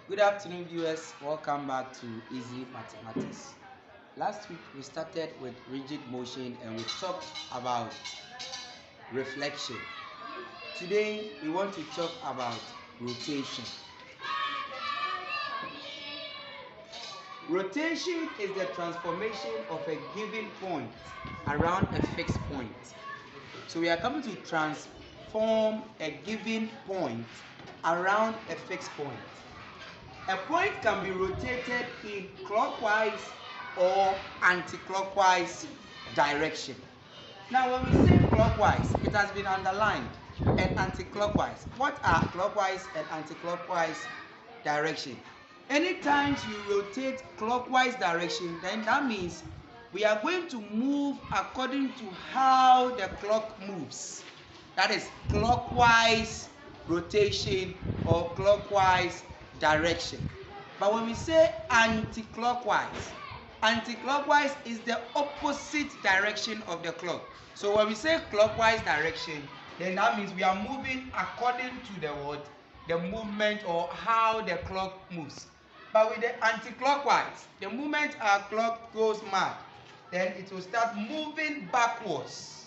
Good afternoon, viewers. Welcome back to Easy Mathematics. Last week we started with rigid motion and we talked about reflection. Today we want to talk about rotation. Rotation is the transformation of a given point around a fixed point. So we are coming to transform a given point around a fixed point. A point can be rotated in clockwise or anti-clockwise direction. Now when we say clockwise, it has been underlined, and anti-clockwise. What are clockwise and anti-clockwise direction? Anytime you rotate clockwise direction, then that means we are going to move according to how the clock moves. That is clockwise rotation or clockwise direction. But when we say anti-clockwise, anti-clockwise is the opposite direction of the clock. So when we say clockwise direction, then that means we are moving according to the what? The movement or how the clock moves. But with the anti-clockwise, the moment our clock goes mad, then it will start moving backwards.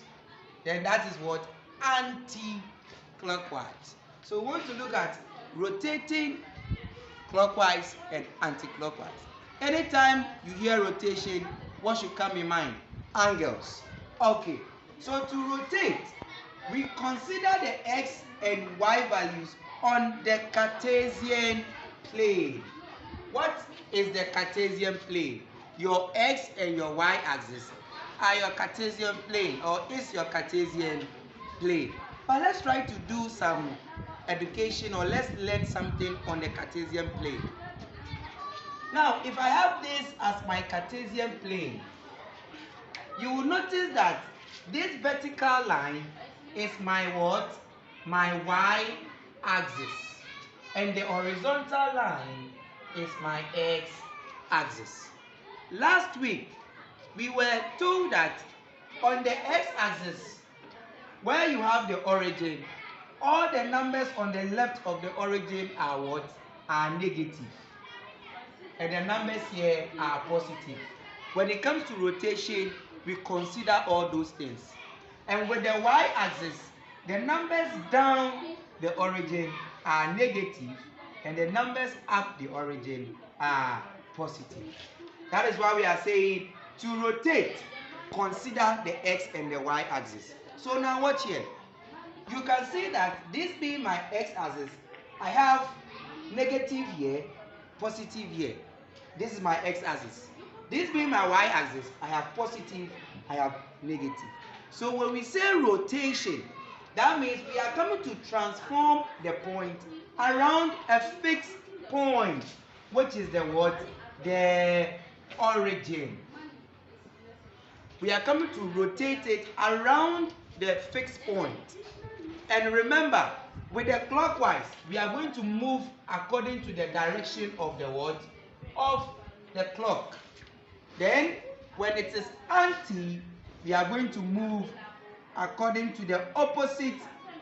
Then that is what? Anti-clockwise. So we want to look at rotating clockwise and anti-clockwise. Anytime you hear rotation, what should come in mind? Angles. Okay, so to rotate, we consider the x and y values on the Cartesian plane. What is the Cartesian plane? Your x and your y axis are your Cartesian plane, or is your Cartesian plane. But let's try to do some education, or let's learn something on the Cartesian plane. Now, if I have this as my Cartesian plane, you will notice that this vertical line is my what? My y axis. And the horizontal line is my x axis. Last week, we were told that on the x axis, where you have the origin, all the numbers on the left of the origin are what? Are negative. And the numbers here are positive. When it comes to rotation, we consider all those things. And with the y-axis, the numbers down the origin are negative, and the numbers up the origin are positive. That is why we are saying to rotate, consider the x and the y-axis. So now watch here. You can see that this being my x-axis, I have negative here, positive here. This is my x-axis. This being my y-axis, I have positive, I have negative. So when we say rotation, that means we are coming to transform the point around a fixed point, which is the what? The origin. We are coming to rotate it around the fixed point. And remember, with the clockwise, we are going to move according to the direction of the what? Of the clock. Then, when it is anti, we are going to move according to the opposite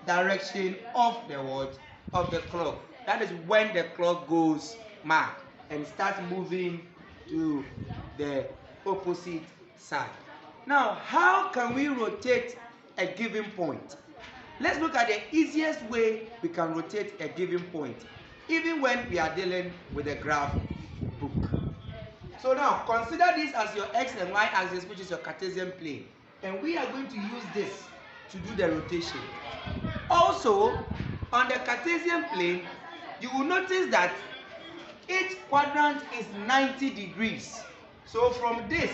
direction of the what? Of the clock. That is when the clock goes mad and starts moving to the opposite side. Now, how can we rotate a given point? Let's look at the easiest way we can rotate a given point, even when we are dealing with a graph book. So now, consider this as your x and y axis, which is your Cartesian plane. And we are going to use this to do the rotation. Also, on the Cartesian plane, you will notice that each quadrant is 90 degrees. So from this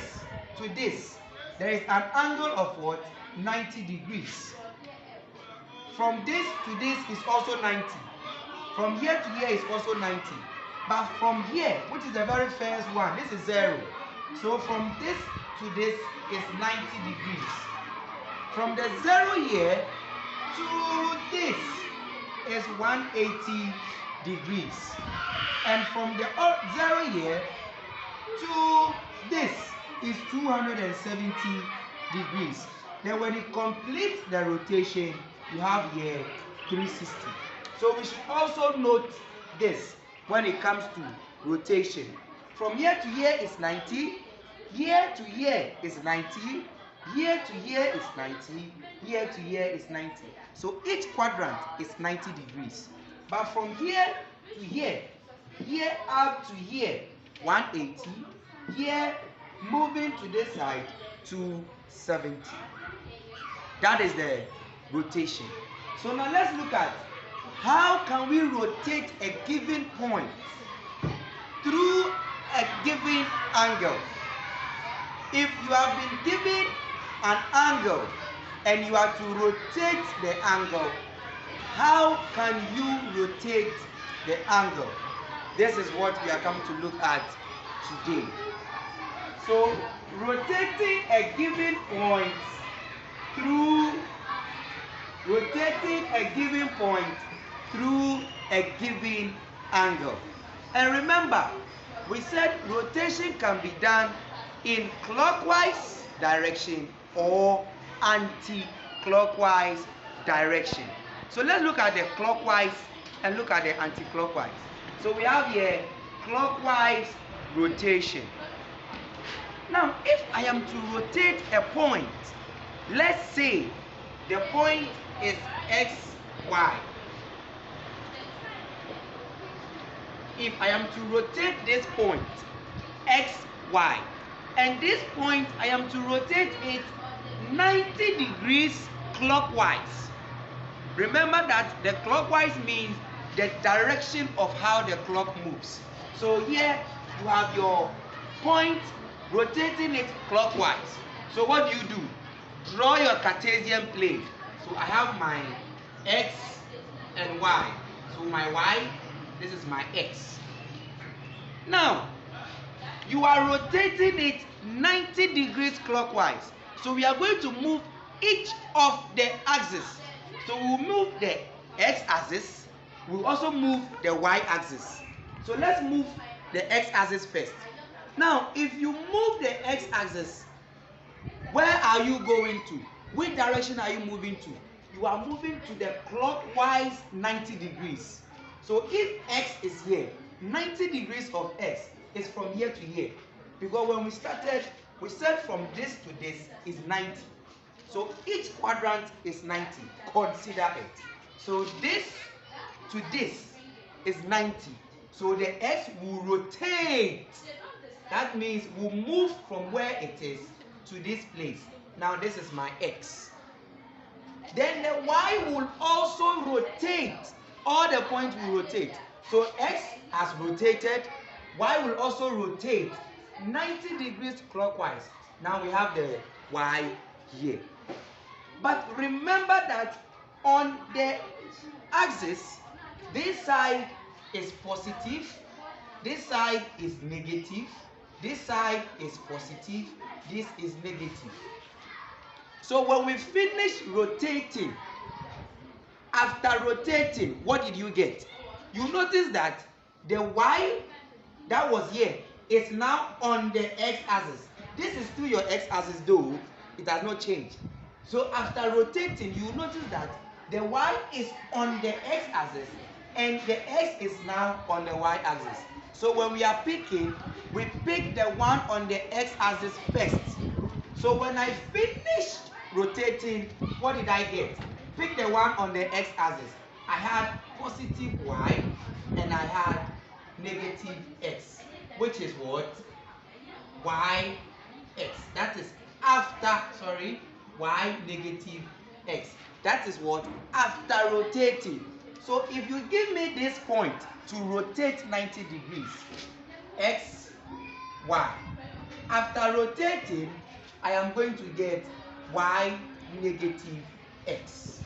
to this, there is an angle of what? 90 degrees. From this to this is also 90. From here to here is also 90. But from here, which is the very first one, this is 0. So from this to this is 90 degrees. From the 0 here to this is 180 degrees. And from the 0 here to this is 270 degrees. Then when you complete the rotation, you have here 360. So we should also note this, when it comes to rotation. From year to year is 90, year to year is 90, year to year is 90, year to year is 90. So each quadrant is 90 degrees. But from year to year up to year, 180, year moving to this side, 270. That is the rotation. So now let's look at how can we rotate a given point through a given angle. If you have been given an angle and you are to rotate the angle, how can you rotate the angle? This is what we are coming to look at today. So rotating a given point through a given angle. And remember, we said rotation can be done in clockwise direction or anti-clockwise direction. So let's look at the clockwise and look at the anti-clockwise. So we have here clockwise rotation. Now, if I am to rotate a point, let's say the point is xy. If I am to rotate this point xy, and this point I am to rotate it 90 degrees clockwise. Remember that the clockwise means the direction of how the clock moves. So here you have your point, rotating it clockwise. So what do? Draw your Cartesian plane. So I have my x and y. So my y, this is my x. Now, you are rotating it 90 degrees clockwise. So we are going to move each of the axes. So we will move the x-axis. We will also move the y-axis. So let's move the x-axis first. Now, if you move the x-axis, where are you going to? Which direction are you moving to? You are moving to the clockwise 90 degrees. So if x is here, 90 degrees of x is from here to here. Because when we started, we said from this to this is 90. So each quadrant is 90. Consider it. So this to this is 90. So the x will rotate. That means we'll move from where it is to this place. Now this is my x. Then the y will also rotate. All the points will rotate. So x has rotated. Y will also rotate 90 degrees clockwise. Now we have the y here. But remember that on the axis, this side is positive, this side is negative, this side is positive, this is negative. So when we finish rotating, after rotating, what did you get? You notice that the y that was here is now on the x-axis. This is still your x-axis though, it has not changed. So after rotating, you notice that the y is on the x-axis and the x is now on the y-axis. So when we are picking, we pick the one on the x-axis first. So when I finished rotating, what did I get? Pick the one on the x-axis. I had positive y and I had negative x, which is what? Y x. That is after, y negative x. That is what? After rotating. So if you give me this point to rotate 90 degrees, x, y. After rotating, I am going to get y negative x.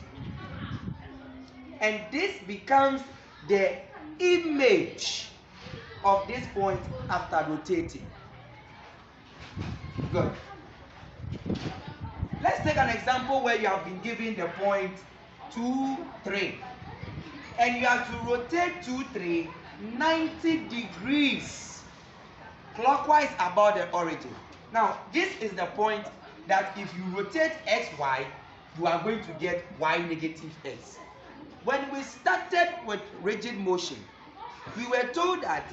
And this becomes the image of this point after rotating. Good. Let's take an example where you have been given the point 2, 3. And you have to rotate 2, 3, 90 degrees clockwise about the origin. Now, this is the point that if you rotate xy, you are going to get y negative x. When we started with rigid motion, We were told that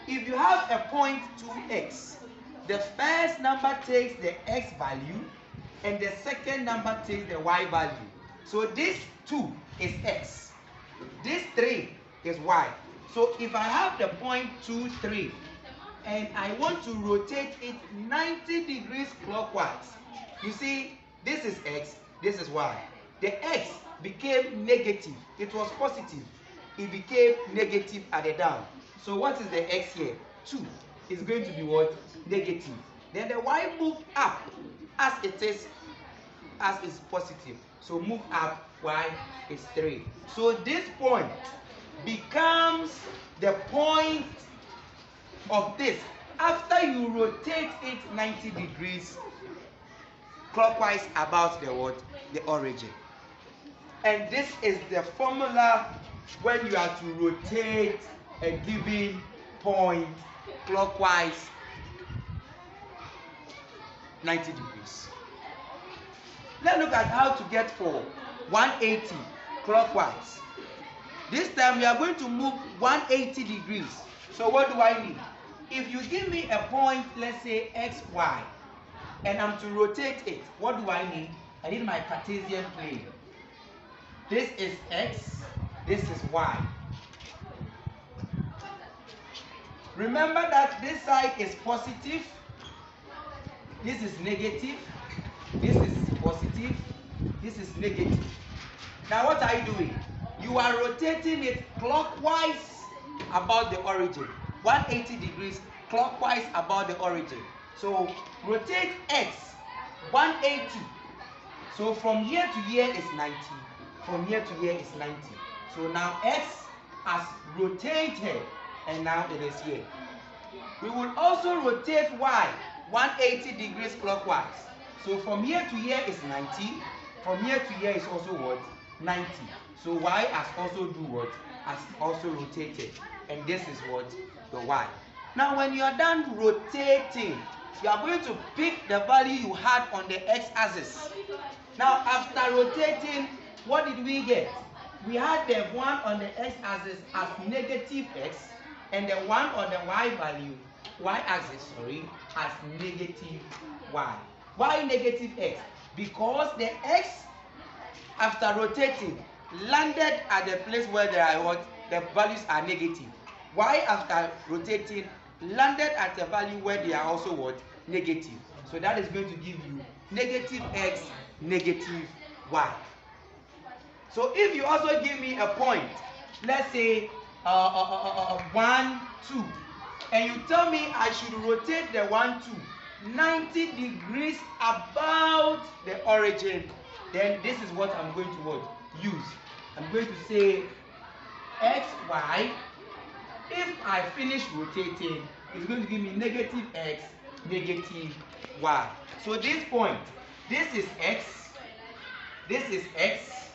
if you have a point 2x, the first number takes the x value and the second number takes the y value. So this 2 is x, this 3 is y. So if I have the point 2, 3 and I want to rotate it 90 degrees clockwise, you see, this is x, this is y. The x became negative. It was positive. It became negative at the down. So what is the x here? 2 is going to be what? Negative. Then the y moved up as it is, as is positive. So move up, y is 3. So this point becomes the point of this after you rotate it 90 degrees clockwise about the what? The origin. And this is the formula when you are to rotate a given point clockwise 90 degrees. Let's look at how to get for 180 clockwise. This time we are going to move 180 degrees. So what do I need? If you give me a point, let's say xy, and I'm to rotate it, what do I need? I need my Cartesian plane. This is x, this is y. Remember that this side is positive, this is negative, this is positive, this is negative. Now what are you doing? You are rotating it clockwise about the origin. 180 degrees clockwise about the origin. So rotate x 180. So from here to here is 90. From here to here is 90. So now x has rotated and now it is here. We will also rotate y 180 degrees clockwise. So from here to here is 90. From here to here is also what? 90. So y has also do what? Has also rotated. And this is what? The y. Now when you are done rotating, you are going to pick the value you had on the x-axis. Now after rotating, what did we get? We had the one on the x-axis as negative x and the one on the y-axis, as negative y. Why negative x? Because the x, after rotating, landed at the place where there are what? The values are negative. Y, after rotating, landed at a value where they are also what? Negative. So that is going to give you negative x, negative y. So if you also give me a point, let's say 1, 2, and you tell me I should rotate the 1, 2 90 degrees about the origin, then this is what I'm going to use. I'm going to say x, y. If I finish rotating, it's going to give me negative x, negative y. So this point, this is x, this is x,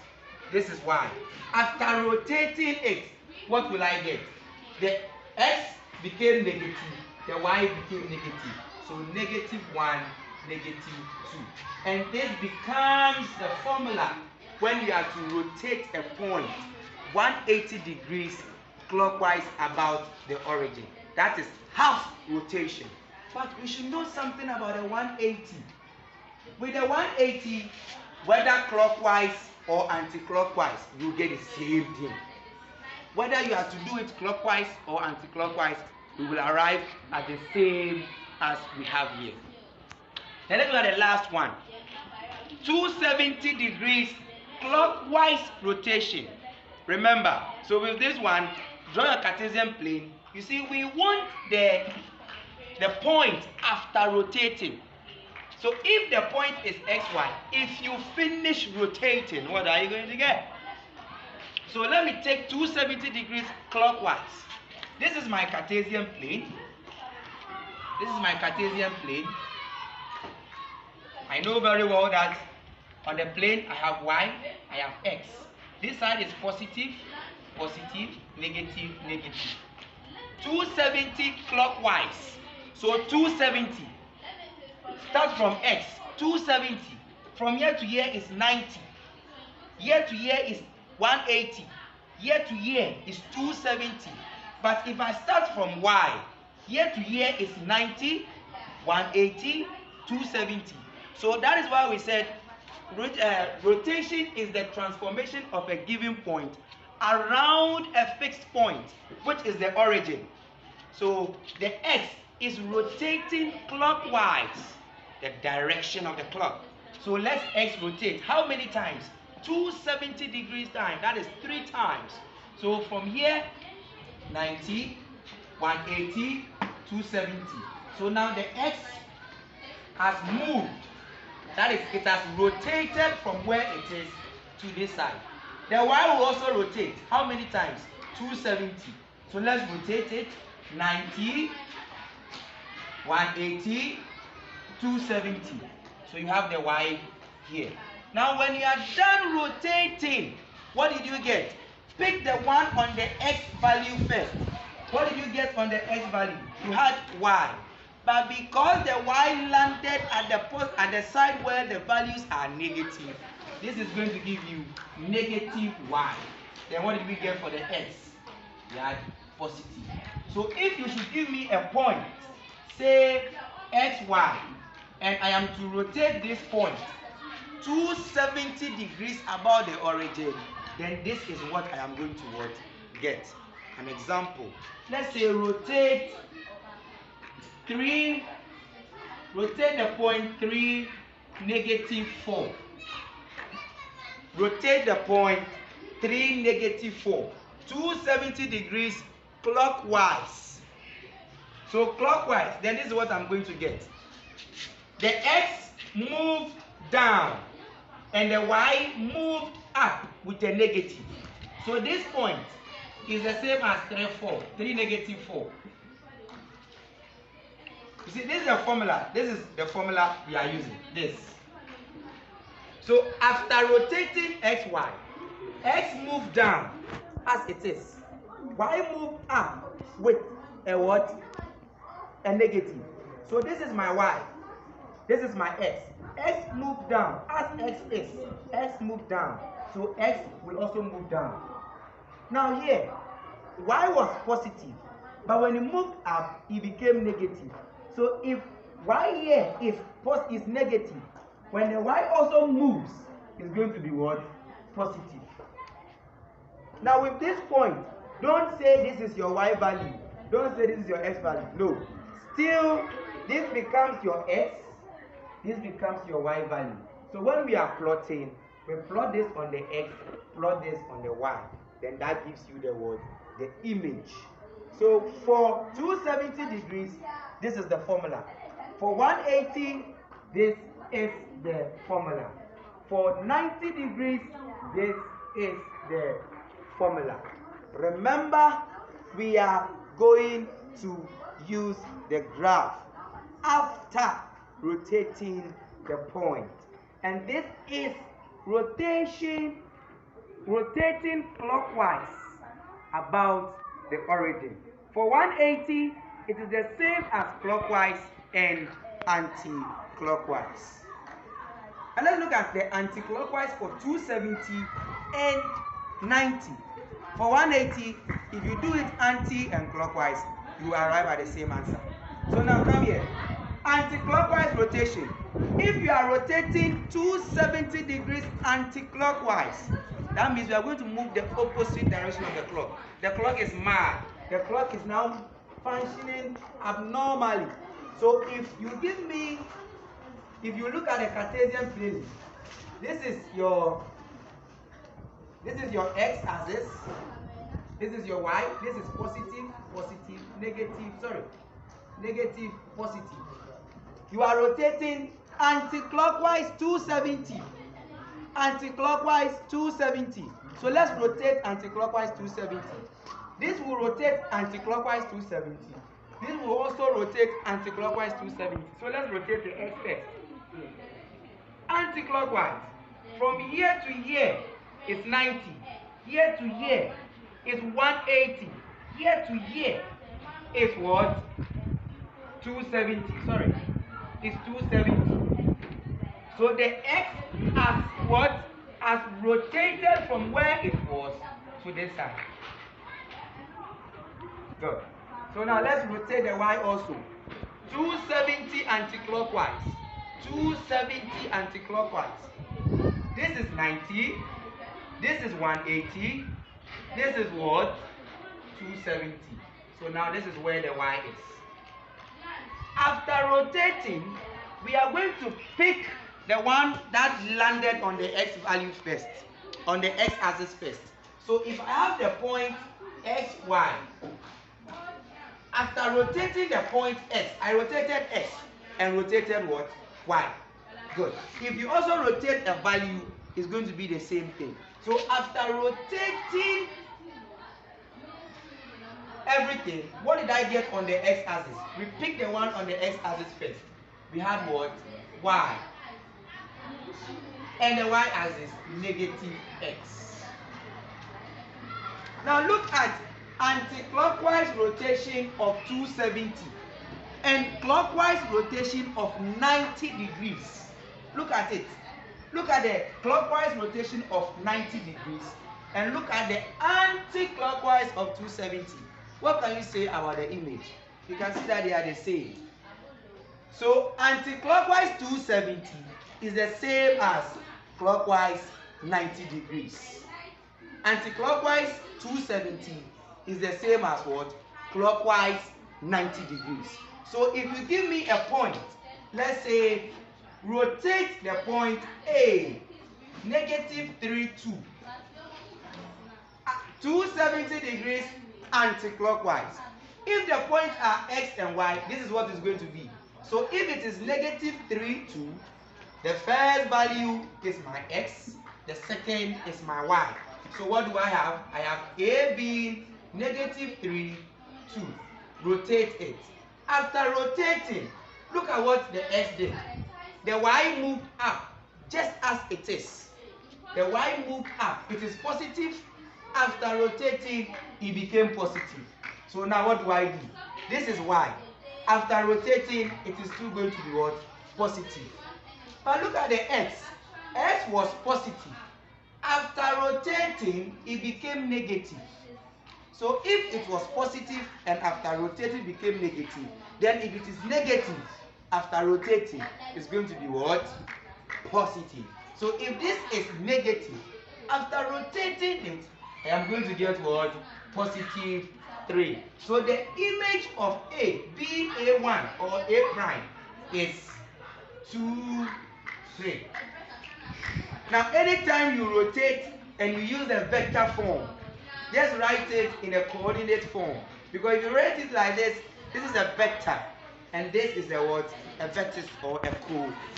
this is y. After rotating it, what will I get? The x became negative, the y became negative. So negative 1, negative 2. And this becomes the formula when you are to rotate a point 180 degrees clockwise about the origin. That is half rotation. But we should know something about a 180. With a 180, whether clockwise or anti-clockwise, you get the same thing. Whether you have to do it clockwise or anti-clockwise, we will arrive at the same as we have here. Then let's look at the last one. 270 degrees clockwise rotation. Remember, so with this one, draw your Cartesian plane. You see, we want the point after rotating. So if the point is xy, if you finish rotating, what are you going to get? So let me take 270 degrees clockwise. This is my Cartesian plane. This is my Cartesian plane. I know very well that on the plane I have y, I have x. This side is positive, positive, negative, negative. 270 clockwise. So 270. Start from x. 270. From here to here is 90. Here to here is 180. Here to here is 270. But if I start from y, here to here is 90, 180, 270. So that is why we said rotation is the transformation of a given point around a fixed point, which is the origin. So the x is rotating clockwise, the direction of the clock. So let's x rotate. How many times? 270 degrees time. That is 3 times. So from here, 90, 180, 270. So now the x has moved. That is, it has rotated from where it is to this side. The y will also rotate. How many times? 270. So let's rotate it. 90, 180, 270. So you have the y here. Now when you are done rotating, what did you get? Pick the one on the x value first. What did you get on the x value? You had y. But because the y landed at the side where the values are negative, this is going to give you negative y. Then what did we get for the x? We had positive. So if you should give me a point, say xy, and I am to rotate this point 270 degrees above the origin, then this is what I am going to get. An example. Let's say rotate the point 3, negative 4. Rotate the point 3, negative 4. 270 degrees clockwise. So clockwise, then this is what I'm going to get. The x moved down and the y moved up with a negative. So this point is the same as 3, negative 4. You see, this is the formula. This is the formula we are using. This. So after rotating xy, x moved down as it is. Y moved up with a what? A negative. So this is my y. This is my x. X moved down as x is. X moved down. So x will also move down. Now here, y was positive. But when it moved up, it became negative. So if y here is negative, when the y also moves, it's going to be what? Positive. Now with this point, don't say this is your y value. Don't say this is your x value. No. Still, this becomes your x. This becomes your y value. So when we are plotting, we plot this on the x, plot this on the y. Then that gives you the word, the image. So for 270 degrees, this is the formula. For 180, this is the formula. For 90 degrees, this is the formula. Remember, we are going to use the graph after rotating the point. And this is rotating clockwise about the origin. For 180, it is the same as clockwise and anti-clockwise. And let's look at the anti-clockwise for 270 and 90. For 180, if you do it anti and clockwise, you arrive at the same answer. So now come here. Anti-clockwise rotation. If you are rotating 270 degrees anti-clockwise, that means we are going to move the opposite direction of the clock. The clock is mad. The clock is now functioning abnormally. So if you look at the Cartesian plane, this is your x axis, this is your y, this is positive, negative, positive. You are rotating anti-clockwise 270. Anti-clockwise 270. So let's rotate anti-clockwise 270. This will rotate anti-clockwise 270. This will also rotate anti-clockwise 270. So let's rotate the x first. Anti-clockwise. From here to here is 90. Here to here is 180. Here to here is what? 270. Sorry. It's 270. So the x has what? Has rotated from where it was to this side. Good. So now let's rotate the y also. 270 anti-clockwise. 270 anti-clockwise. This is 90. This is 180. This is what? 270. So now this is where the y is. After rotating, we are going to pick the one that landed on the x value first, on the x-axis first. So if I have the point x, y, after rotating the point x, I rotated x and rotated what? Y. Good. If you also rotate a value, it's going to be the same thing. So after rotating everything, what did I get on the x-axis? We picked the one on the x-axis first. We had what? Y. And the y-axis, negative x. Now look at anti-clockwise rotation of 270 and clockwise rotation of 90 degrees. Look at it. Look at the clockwise rotation of 90 degrees and look at the anti-clockwise of 270. What can you say about the image? You can see that they are the same. So anti-clockwise 270 is the same as clockwise 90 degrees. Anti-clockwise 270 is the same as what? Clockwise 90 degrees. So if you give me a point, let's say rotate the point A, negative 3, 2. 270 degrees anti-clockwise. If the points are x and y, this is what it's going to be. So if it is negative 3, 2, the first value is my x, the second is my y. So what do I have? I have A being negative 3, 2. Rotate it. After rotating, look at what the x did. The y moved up just as it is. The y moved up. It is positive. After rotating, it became positive. So now what do I do? This is y. After rotating, it is still going to be what? Positive. But look at the x. X was positive. After rotating, it became negative. So if it was positive and after rotating became negative, then if it is negative after rotating, it's going to be what? Positive. So if this is negative, after rotating it, I am going to get what? Positive 3. So the image of A being A1 or A prime is 2, 3. Now anytime you rotate and you use a vector form, just write it in a coordinate form. Because if you write it like this, this is a vector and this is a what? A vector or a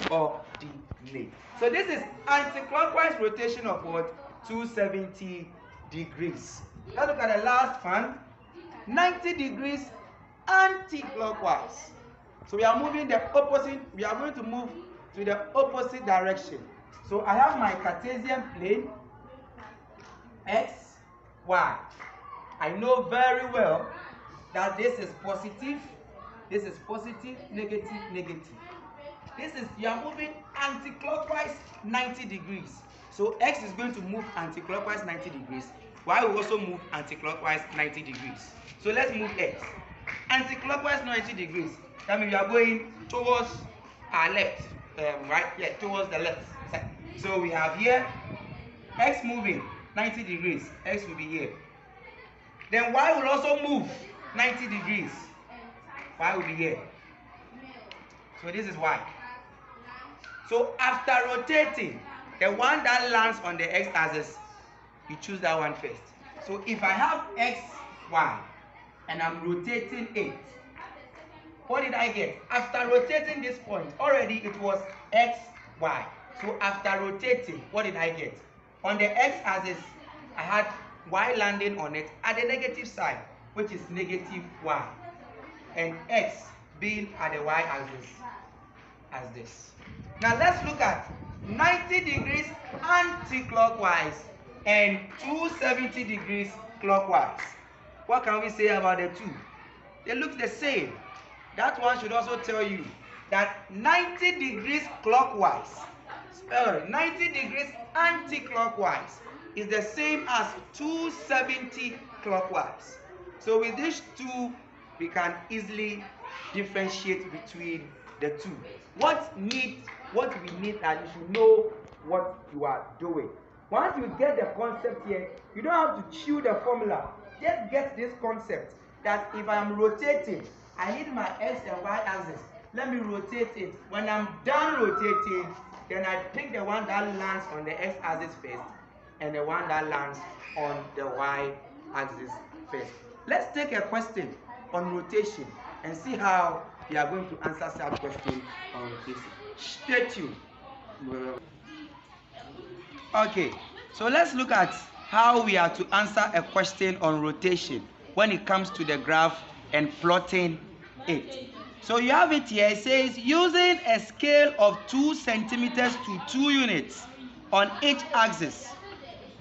coordinate. So this is anti-clockwise rotation of what? 270 degrees. Let's look at the last one. 90 degrees anti-clockwise. So we are moving the opposite, we are going to move to the opposite direction. So I have my Cartesian plane, x, y. I know very well that this is positive, negative, negative. This is, you are moving anti-clockwise 90 degrees. So x is going to move anti-clockwise 90 degrees. Y will also move anti-clockwise 90 degrees. So let's move x. Anti-clockwise 90 degrees. That means we are going towards our left, right? Yeah, towards the left side. So we have here x moving 90 degrees. X will be here. Then y will also move 90 degrees. Y will be here. So this is y. So after rotating, the one that lands on the x-axis, you choose that one first. So if I have x, y, and I'm rotating it, what did I get? After rotating this point, already it was x, y. So after rotating, what did I get? On the x-axis, I had y landing on it at the negative side, which is negative y. And x being at the y-axis as this. Now let's look at 90 degrees anti-clockwise and 270 degrees clockwise. What can we say about the two? They look the same. That one should also tell you that 90 degrees clockwise, 90 degrees anti-clockwise is the same as 270 clockwise. So with these two, we can easily differentiate between the two. What we need that you should know what you are doing. Once you get the concept here, you don't have to chew the formula. Just get this concept that if I am rotating, I need my x and y axis. Let me rotate it. When I'm done rotating, then I pick the one that lands on the x axis first and the one that lands on the y axis first. Let's take a question on rotation and see how we are going to answer that question on rotation. Stay tuned. Okay, so let's look at how we are to answer a question on rotation when it comes to the graph and plotting it. So you have it here. It says using a scale of 2 centimeters to 2 units on each axis,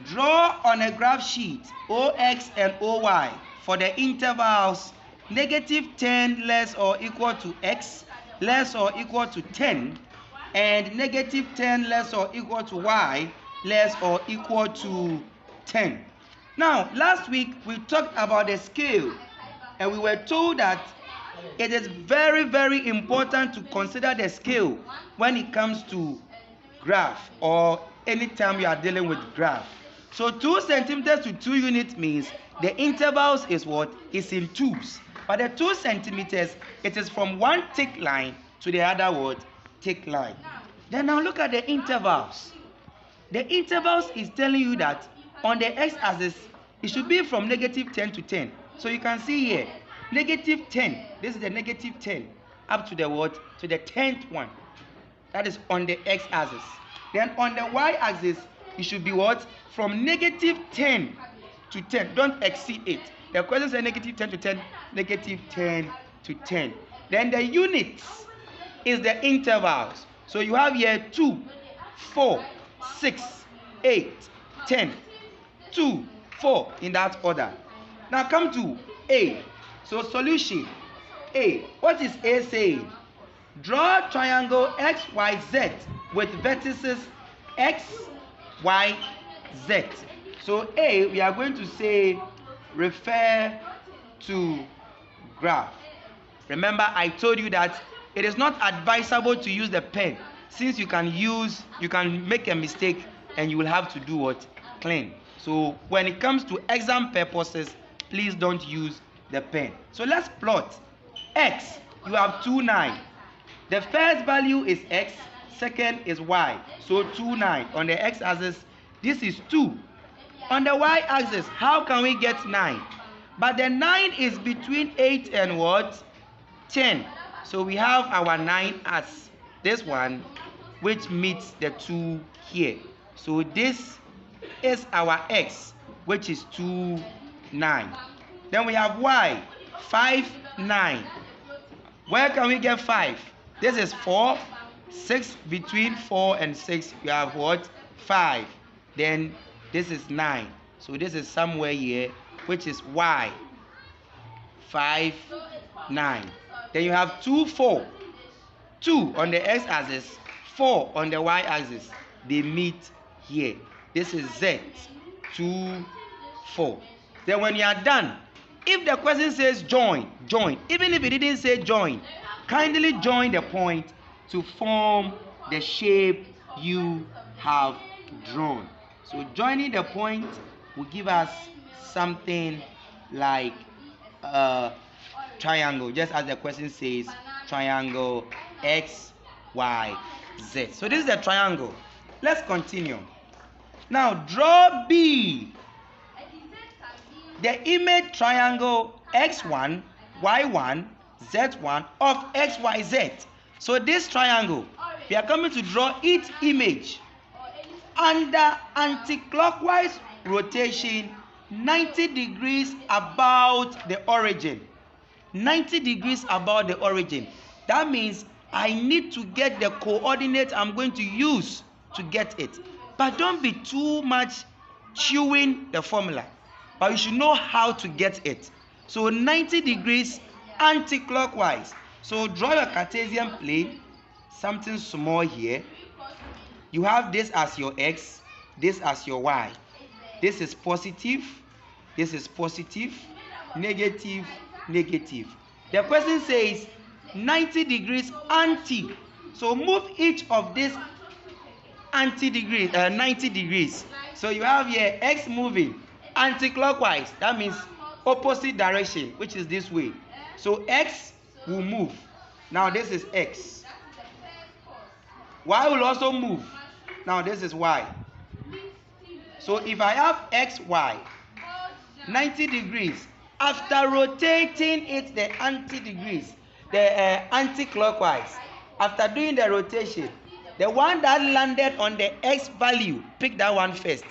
draw on a graph sheet OX and OY for the intervals -10 less or equal to x less or equal to 10 and -10 less or equal to y less or equal to 10. Now, last week we talked about the scale and we were told that it is very, very important to consider the scale when it comes to graph or anytime you are dealing with graph. So 2 centimeters to 2 units means the intervals is what? Is in twos. But the 2 centimeters, it is from one thick line to the other word, thick line. Then now look at the intervals. The intervals is telling you that on the x-axis, it should be from -10 to 10. So you can see here, -10, this is the -10, up to the what? To the 10th one. That is on the x-axis. Then on the y-axis, it should be what? From -10 to 10. Don't exceed it. The question says -10 to 10, -10 to 10. Then the units is the intervals. So you have here 2, 4, 6, 8, 10. 2, 4 in that order. Now come to A. So solution A. What is A saying? Draw triangle XYZ with vertices X, Y, Z. So A, we are going to say refer to graph. Remember, I told you that it is not advisable to use the pen, since you can make a mistake and you will have to do what? Clean. So when it comes to exam purposes, please don't use the pen. So let's plot. X, you have 2, 9. The first value is X, second is Y. So 2, 9. On the x-axis, this is 2. On the y-axis, how can we get 9? But the 9 is between 8 and what? 10. So we have our 9 as this one, which meets the 2 here. So this is our x, which is 2, 9. Then we have y, 5, 9. Where can we get 5? This is 4, 6, between 4 and 6, we have what? 5. Then this is 9. So this is somewhere here, which is y, 5, 9. Then you have 2, 4. 2 on the x-axis, 4 on the y-axis. They meet here. This is z, 2, 4. Then when you are done, if the question says join, join. Even if it didn't say join, kindly join the point to form the shape you have drawn. So joining the point will give us something like a triangle, just as the question says, triangle X, Y, Z. So this is the triangle. Let's continue. Now draw B. The image triangle X1, Y1, Z1 of XYZ. So this triangle, we are coming to draw its image under anticlockwise rotation 90 degrees about the origin. 90 degrees about the origin. That means I need to get the coordinate I'm going to use to get it. But don't be too much chewing the formula. But you should know how to get it. So 90 degrees anti-clockwise. So draw your Cartesian plane, something small here. You have this as your x, this as your y. This is positive, this is positive, negative, negative. The question says 90 degrees anti. So move each of these 90 degrees. So you have here x moving anti-clockwise. That means opposite direction, which is this way. So x will move. Now this is x. Y will also move. Now this is y. So if I have x, y, 90 degrees, after rotating it the anti-clockwise, after doing the rotation, the one that landed on the x value, pick that one first,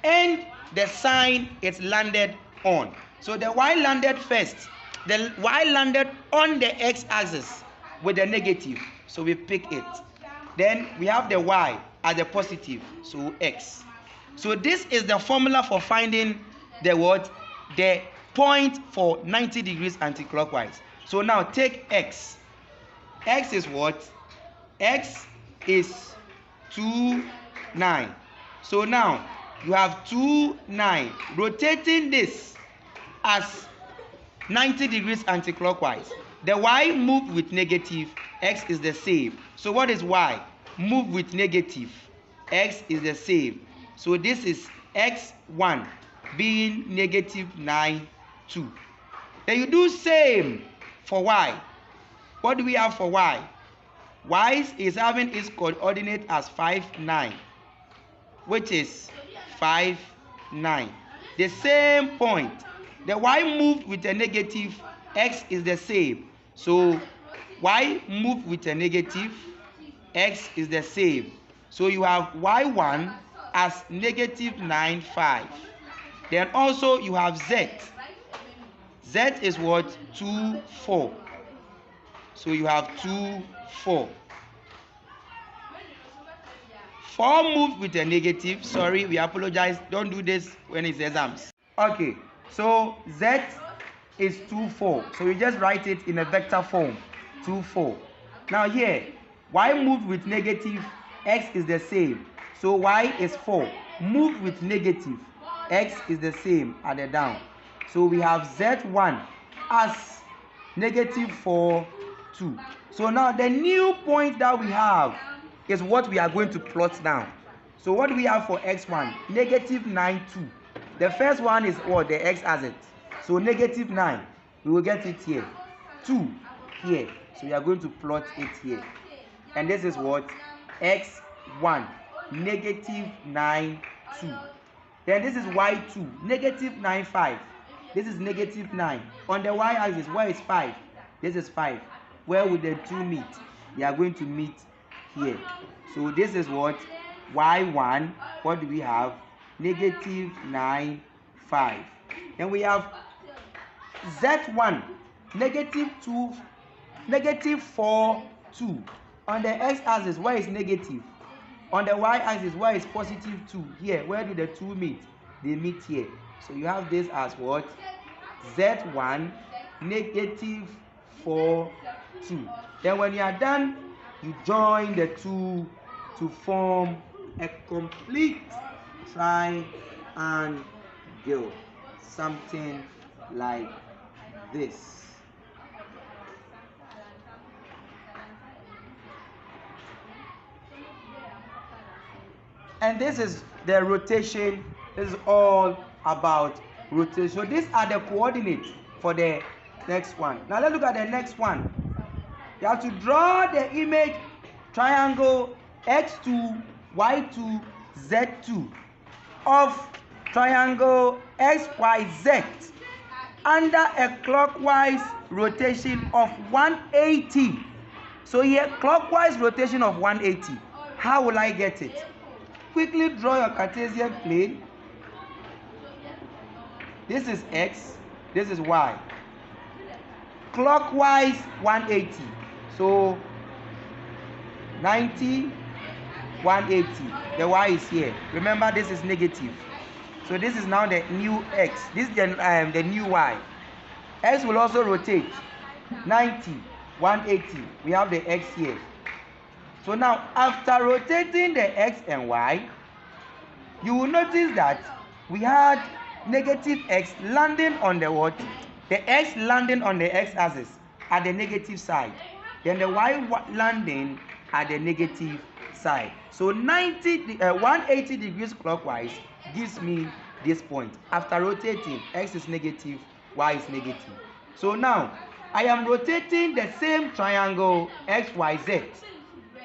and the sign it's landed on. So the y landed first. The y landed on the x-axis with the negative, so we pick it. Then we have the y as a positive, so x. So this is the formula for finding the what? The point for 90 degrees anti-clockwise. So now take x. X is what? X is 2, 9. So now you have 2, 9. Rotating this as 90 degrees anti-clockwise. The y move with negative, x is the same. So what is y? Move with negative, x is the same. So this is x1 being negative 9, 2. Then you do same for y. What do we have for y? Y is having its coordinate as 5, 9, which is 5, 9. The same point. The y moved with a negative, x is the same. So y moved with a negative, x is the same. So you have y1 as negative 9, 5. Then also you have z. Z is what? 2, 4. So you have 2, 4. 4 moved with a negative. Sorry, we apologize. Don't do this when it's exams. Okay, so z is 2, 4. So you just write it in a vector form. 2, 4. Now here, y moved with negative, x is the same. So y is 4. Move with negative, x is the same at the down. So we have z1 as negative 4, 2. So now the new point that we have is what we are going to plot down. So what do we have for x1? Negative 9, 2. The first one is what? The x-axis. So negative 9. We will get it here. 2 here. So we are going to plot it here. And this is what? x1. Negative 9, 2. Then this is y2. Negative 9, 5. This is negative 9. On the y-axis, where is 5? This is 5. Where would the two meet? They are going to meet here. So this is what? y1. What do we have? Negative 9, 5. Then we have z1. Negative 2. Negative 4, 2. On the x-axis, where is negative? On the y-axis, where is positive 2? Here. Where do the two meet? They meet here. So you have this as what? z1 negative 4, 2. Then when you are done, you join the two to form a complete triangle. Something like this. And this is the rotation. This is all about rotation. So these are the coordinates for the next one. Now let's look at the next one. You have to draw the image triangle x2, y2, z2 of triangle xyz under a clockwise rotation of 180. So here, clockwise rotation of 180. How will I get it? Quickly draw your Cartesian plane. This is x, this is y. Clockwise 180. So 90, 180. The y is here. Remember, this is negative. So this is now the new x. This is the new y. X will also rotate. 90, 180. We have the x here. So now, after rotating the x and y, you will notice that we had negative x landing on the what? the x landing on the x-axis at the negative side, then the y landing at the negative side. So 180 degrees clockwise gives me this point. After rotating, x is negative, y is negative. So now I am rotating the same triangle XYZ.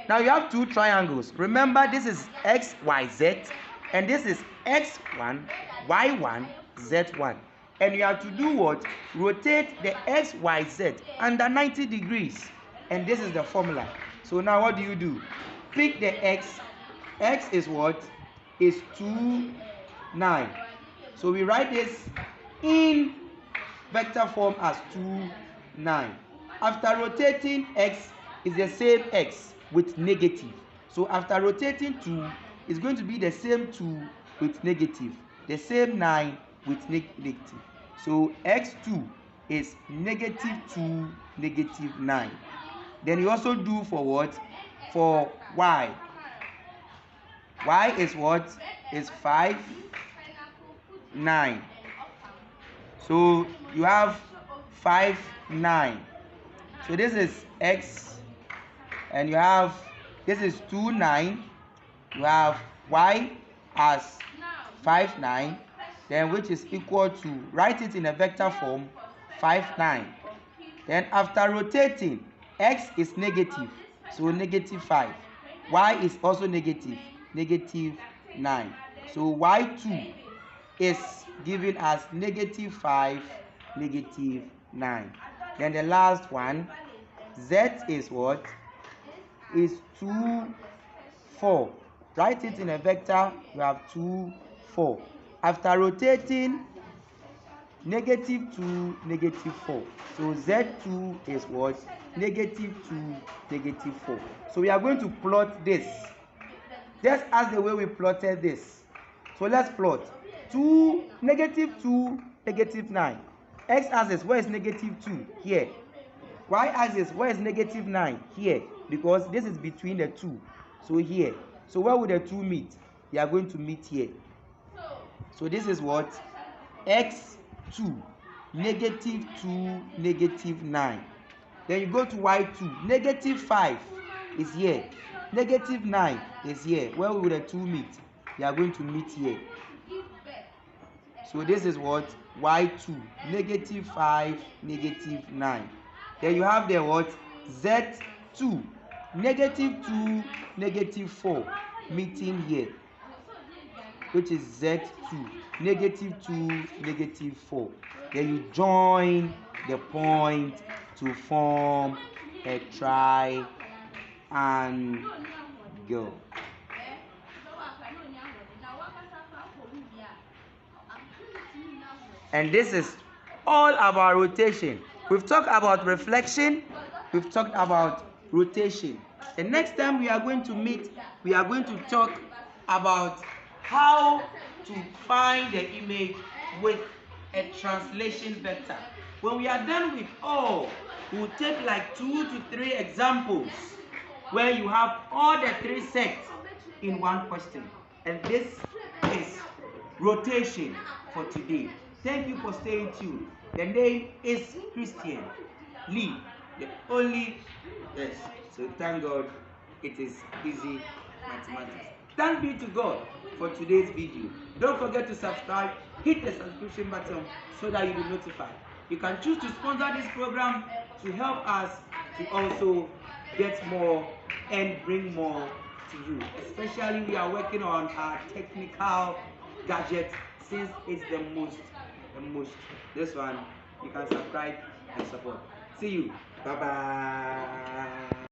Now you have two triangles. Remember, this is XYZ and this is X1, Y1, Z1. And you have to do what? Rotate the XYZ under 90 degrees. And this is the formula. So now what do? Pick the x. X is what? Is 2, 9. So we write this in vector form as 2, 9. After rotating, x is the same x with negative. So after rotating 2, it's going to be the same 2 with negative. The same 9 with negative. So x2 is negative 2, negative 9. Then you also do for what? For y. Y is what? Is 5, 9. So you have 5, 9. So this is x, and you have, this is 2, 9. You have y as 5, 9, then which is equal to, write it in a vector form, 5, 9. Then after rotating, x is negative, so negative 5. Y is also negative, negative 9. So y2 is given as negative 5, negative 9. Then the last one, z is what? Is 2, 4. Write it in a vector, you have 2, 4. After rotating, negative 2, negative 4. So z2 is what? Negative 2, negative 4. So we are going to plot this just as the way we plotted this. So let's plot 2, negative 2, negative 9. X-axis, where is negative 2? Here. Y-axis, where is negative 9? Here. Because this is between the two. So here. So where will the two meet? They are going to meet here. So this is what? X2, negative 2, negative 9. Then you go to Y2. Negative 5 is here. Negative 9 is here. Where will the two meet? They are going to meet here. So this is what? Y2, negative 5, negative 9. Then you have the what? Z2, negative 2, negative 4, meeting here, which is Z2, negative 2, negative 4. Then you join the point to form a triangle. And this is all about rotation. We've talked about reflection, we've talked about rotation. The next time we are going to meet, we are going to talk about how to find the image with a translation vector. When we are done with all, we'll take like 2 to 3 examples where you have all the 3 sets in one question. And this is rotation for today. Thank you for staying tuned. The name is Christian Lee, the only, yes, so thank God it is easy mathematics. Thank be to God for today's video. Don't forget to subscribe, hit the subscription button so that you'll be notified. You can choose to sponsor this program to help us to also get more and bring more to you. Especially we are working on our technical gadget, since it's the most. This one, you can subscribe and support. See you. Bye bye.